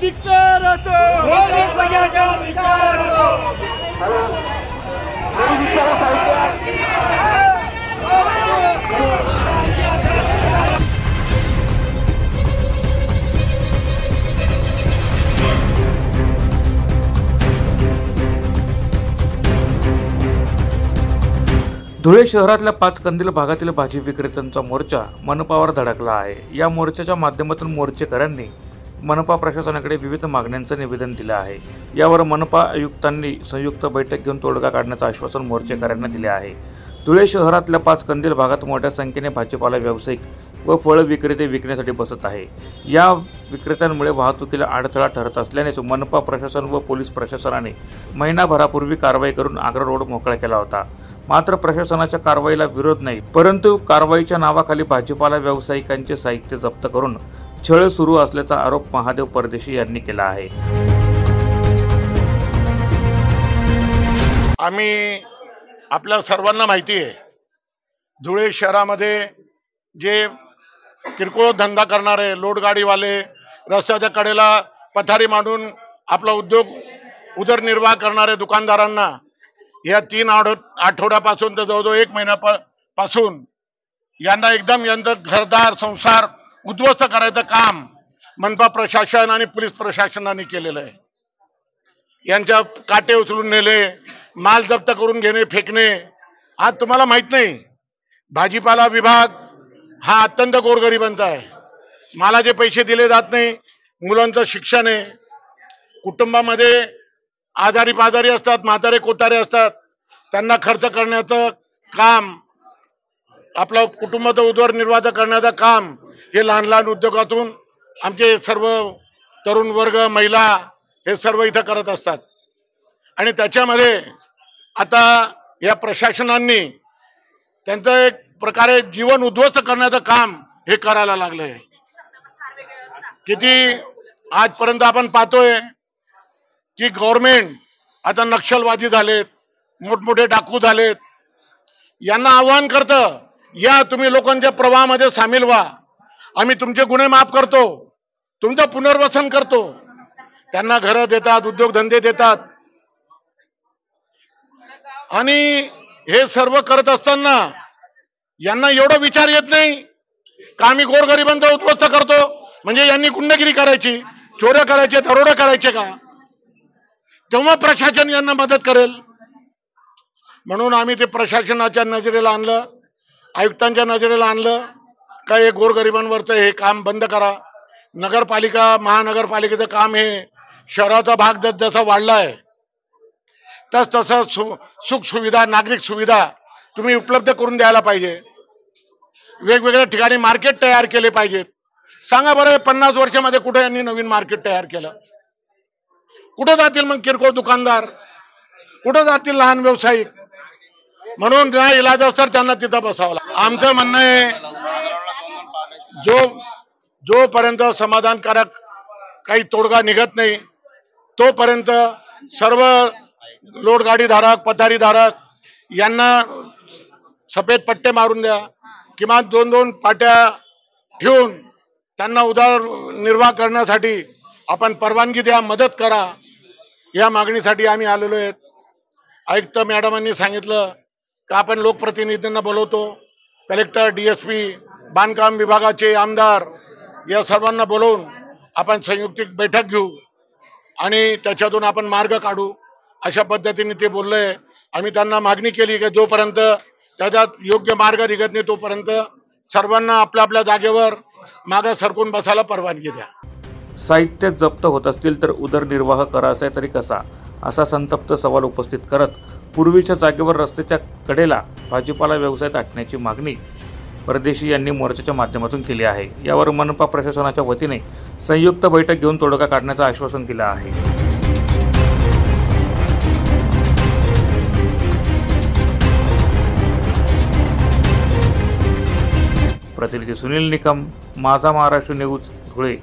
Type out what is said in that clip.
धिक्कार असो, पोलीस प्रशासन धिक्कार असो। धुळे शहरातल्या 5 कंदील भागातील भाजी विक्रेत्यांचा मोर्चा मनपावर धडकला आहे। या मोर्चाच्या माध्यमातून मोर्चेकऱ्यांनी मनपा प्रशासनाकडे विविध मागण्यांचं निवेदन दिलं आहे। यावर मनपा आयुक्तांनी संयुक्त बैठक घेऊन तोडगा काढण्याचं आश्वासन मोर्चेकऱ्यांना दिले आहे। धुळे शहरातल्या 5 कंदील भागात मोठ्या संख्येने भाजीपाला व्यावसायिक व फळ विक्रेते विकण्यासाठी बसत आहे। या विक्रेत्यांमुळे वाहतुकीला अडथळा ठरत असल्याने मनपा प्रशासन व पोलीस प्रशासनाने महिनाभरापूर्वी कारवाई करून आग्रा रोड मोकळा केला होता। मात्र प्रशासनाच्या कारवाईला विरोध नाही, परंतु कारवाईच्या नावाखाली भाजीपाला व्यावसायिकांचे साहित्य जप्त करून छळ सुरू असल्याचा आरोप महादेव परदेशी यांनी केला आहे। आम्ही आपल्या सर्वांना माहिती आहे, धुळे शहरामध्ये जे किरकोळ धंदा करणारे लोडगाडीवाले, रस्त्याच्या कडेला पथारी मांडून आपला उद्योग उदरनिर्वाह करणारे दुकानदारांना या 3 आठवड्यापासून तर जवळजवळ 1 महिन्यापासून यांना एकदम यांचं घरदार संसार उद्ध्वस्त करायचं काम मनपा प्रशासन आणि पोलीस प्रशासनाने केलेलं आहे। यांच्या काटे उचलून नेले, माल जप्त करून घेणे, फेकणे। आज तुम्हाला माहित नाही, भाजीपाला विभाग हा अत्यंत गोरगरिबांचा आहे। मालाचे पैसे दिले जात नाही, मुलांचं शिक्षण आहे, कुटुंबामध्ये आजारी पाजारी असतात, म्हातारे कोतारे असतात, त्यांना खर्च करण्याचं काम, आपला कुटुंबाचा उदरनिर्वाह करण्याचं काम हे लहान लहान उद्योगातून आमचे सर्व तरुण वर्ग, महिला हे सर्व इथं करत असतात। आणि त्याच्यामध्ये आता या प्रशासनाने त्यांचं एक प्रकारे जीवन उद्ध्वस्त करण्याचं काम हे करायला लागलंय। किती आजपर्यंत आपण पाहतोय की गव्हर्नमेंट आता नक्षलवादी झालेत, मोठमोठे डाकू झालेत। यांना आव्हान करतं, या तुम्ही लोकांच्या प्रवाहामध्ये सामील व्हा, आम्ही तुमचे गुन्हे माफ करतो, तुमचं पुनर्वसन करतो। त्यांना घरं देतात, उद्योगधंदे देतात। आणि हे सर्व करत असताना यांना एवढा विचार येत नाही का आम्ही गोरगरिबांचा उद्ध्वस्त करतो म्हणजे यांनी गुंडगिरी करायची, चोऱ्या करायचे, दरोडे करायचे का? तेव्हा प्रशासन यांना मदत करेल। म्हणून आम्ही ते प्रशासनाच्या नजरेला आणलं, आयुक्तांच्या नजरेला आणलं का हे गोरगरिबांवरचं हे काम बंद करा। नगरपालिका, महानगरपालिकेचं काम हे शहराचा भाग जसजसा वाढलाय तसं सुख सुविधा, नागरिक सुविधा तुम्ही उपलब्ध करून द्यायला पाहिजे। वेगवेगळ्या ठिकाणी मार्केट तयार केले पाहिजेत। सांगा बरं, 50 वर्षामध्ये कुठे यांनी नवीन मार्केट तयार केलं? कुठे जातील मग किरकोळ दुकानदार? कुठे जातील लहान व्यावसायिक? म्हणून नाही इलाज असतात त्यांना तिथं बसावं लागतं। आमचं म्हणणं आहे, जोपर्यंत समाधानकारक काही तोडगा निघत नाही तोपर्यंत सर्व लोडगाडी धारक, पथारी धारक यांना सफेद पट्टे मारून द्या, किमान 2-2 पाट्या ठेवून त्यांना उदरनिर्वाह करण्यासाठी आपण परवानगी द्या, मदत करा। या मागणीसाठी आम्ही आलेलो आहेत। आयुक्त मॅडमांनी सांगितलं की आपण लोकप्रतिनिधींना बोलवतो, कलेक्टर, DSP, बांधकाम विभागाचे आमदार या सर्वांना बोलवून आपण संयुक्त बैठक घेऊ आणि त्याच्यातून आपण मार्ग काढू, अशा पद्धतीने ते बोलले। आम्ही त्यांना मागणी केली की जोपर्यंत त्याच्यात योग्य मार्ग निघत नाही तोपर्यंत सर्वांना आपल्या आपल्या जागेवर मागे सरकून बसायला परवानगी द्या। साहित्य जप्त होत असतील तर उदरनिर्वाह करायचा तरी कसा, असा संतप्त सवाल उपस्थित करत पूर्वीच्या जागेवर रस्त्याच्या कडेला भाजीपाला व्यवसाय टाकण्याची मागणी परदेशी यांनी मोर्चाच्या माध्यमातून केली आहे। यावर मनपा प्रशासनाच्या वतीने संयुक्त बैठक घेऊन तोडगा काढण्याचं आश्वासन दिलं आहे। प्रतिनिधी सुनील निकम, माझा महाराष्ट्र न्यूज, धुळे।